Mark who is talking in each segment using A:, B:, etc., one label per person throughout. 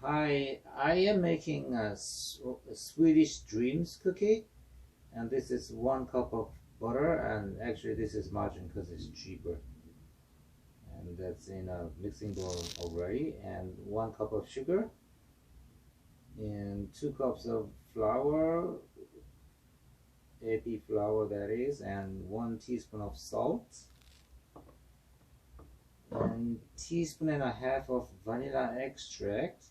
A: Hi, I am making a Swedish dreams cookie, and this is 1 cup of butter, and actually this is margarine because it's cheaper, and that's in a mixing bowl already, and 1 cup of sugar, and 2 cups of flour, AP flour that is, and 1 teaspoon of salt, and teaspoon and a half of vanilla extract.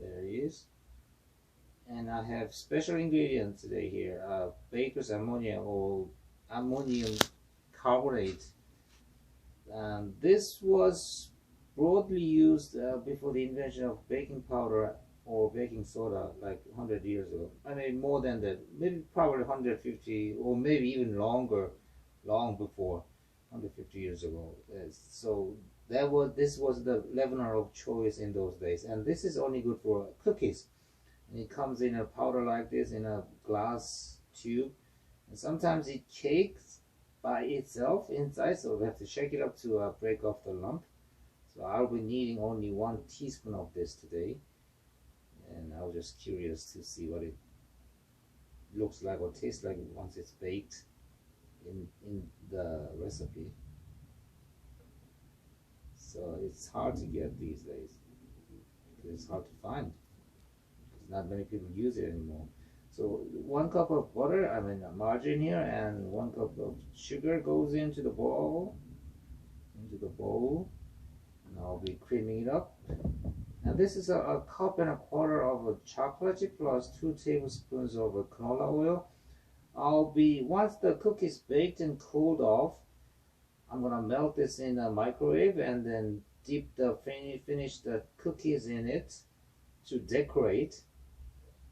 A: There it is. And I have special ingredients today here, baker's ammonia or ammonium carbonate. This was broadly used before the invention of baking powder or baking soda, like 100 years ago. I mean, more than that, maybe probably 150 or maybe even longer, long before 150 years ago. So this was the leavener of choice in those days, and this is only good for cookies. And it comes in a powder like this in a glass tube, and sometimes it cakes by itself inside, so we have to shake it up to break off the lump. So I'll be needing only 1 teaspoon of this today, and I was just curious to see what it looks like or tastes like once it's baked in the recipe. So it's hard to get these days because it's hard to find. Not many people use it anymore. So 1 cup of butter, I mean margarine here, and 1 cup of sugar goes into the bowl. And I'll be creaming it up. And this is a cup and a quarter of a chocolate chip plus 2 tablespoons of canola oil. Once the cookie is baked and cooled off, I'm gonna melt this in a microwave and then finish the cookies in it to decorate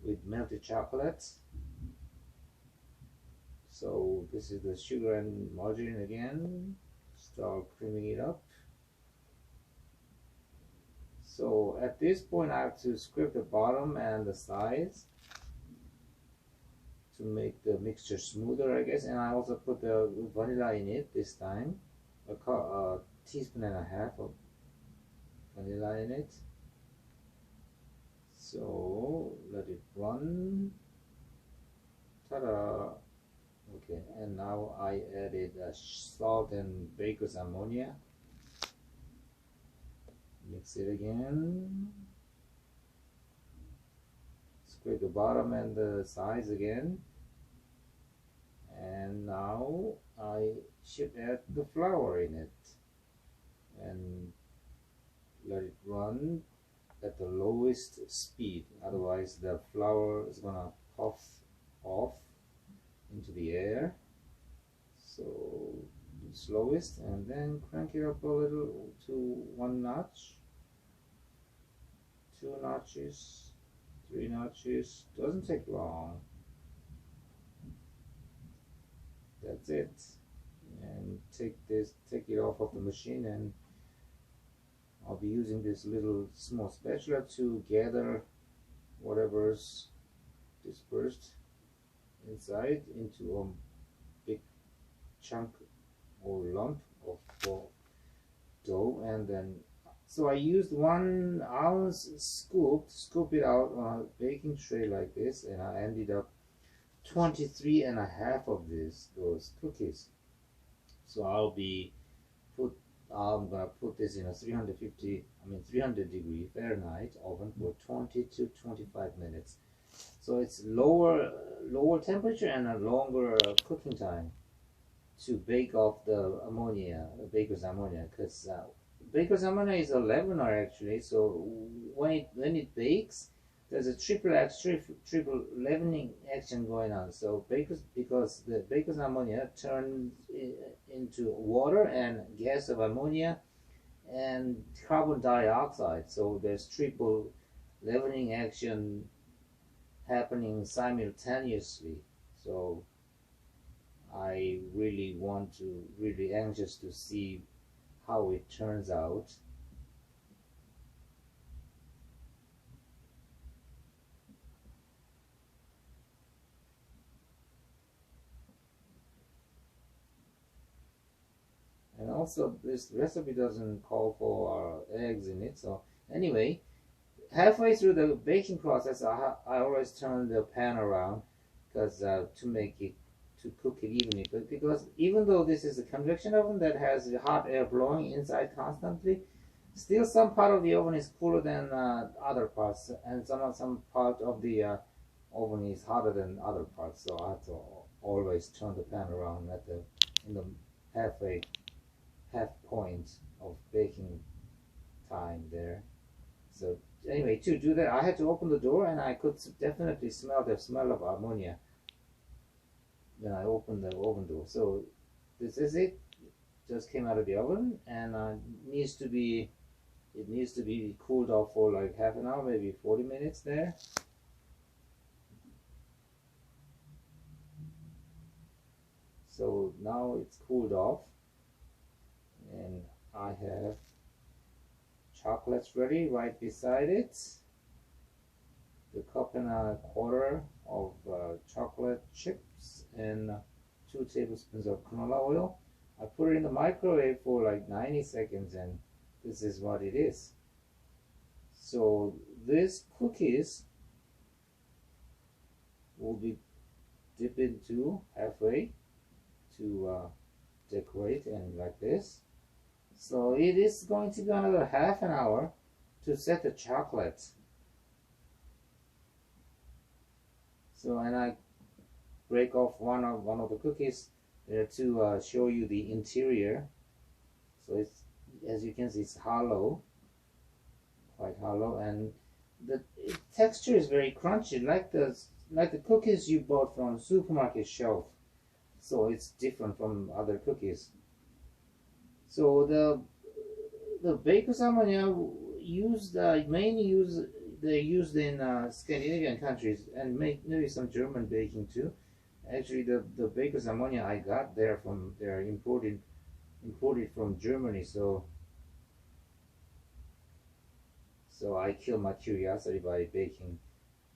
A: with melted chocolate. So this is the sugar and margarine again. Start creaming it up. So at this point I have to scrape the bottom and the sides to make the mixture smoother, I guess. And I also put the vanilla in it this time, a teaspoon and a half of vanilla in it. So let it run. Ta-da! Okay, and now I added salt and baker's ammonia. Mix it again. Scrape the bottom and the sides again. And now I should add the flour in it and let it run at the lowest speed, otherwise the flour is gonna puff off into the air. So slowest, and then crank it up a little to 1 notch, 2 notches, 3 notches. Doesn't take long. That's it. And take it off of the machine, and I'll be using this little small spatula to gather whatever's dispersed inside into a big chunk or lump of dough. And then so I used 1 ounce scoop it out on a baking tray like this, and I ended up 23 and a half of those cookies. So I'm gonna put this in a 300 degree Fahrenheit oven for 20 to 25 minutes. So it's lower temperature and a longer cooking time to bake off the baker's ammonia, because baker's ammonia is a leavener actually. So when it bakes, there's a triple leavening action going on. So because the baker's ammonia turns into water and gas of ammonia and carbon dioxide. So there's triple leavening action happening simultaneously. So I really anxious to see how it turns out. And also this recipe doesn't call for eggs in it. So anyway, halfway through the baking process, I always turn the pan around because to make it to cook it evenly. But because even though this is a convection oven that has hot air blowing inside constantly, still some part of the oven is cooler than other parts, and some part of the oven is hotter than other parts. So I have to always turn the pan around at the in the half point of baking time there. So anyway, to do that, I had to open the door, and I could definitely smell the smell of ammonia when I opened the oven door. So this is it. Just came out of the oven, and it needs to be cooled off for like half an hour, maybe 40 minutes there. So now it's cooled off, and I have chocolates ready right beside it. The cup and a quarter of chocolate chips and 2 tablespoons of canola oil. I put it in the microwave for like 90 seconds, and this is what it is. So these cookies will be dipped into halfway to decorate, and like this. So it is going to be another half an hour to set the chocolate. So, and I break off one of the cookies there to show you the interior. So it's, as you can see, it's hollow, quite hollow, and the texture is very crunchy, like the cookies you bought from supermarket shelf. So it's different from other cookies. So the baker's ammonia they're used in Scandinavian countries, and maybe some German baking too. Actually, the baker's ammonia I got there from they're imported from Germany. So I kill my curiosity by baking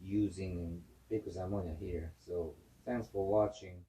A: using baker's ammonia here. So thanks for watching.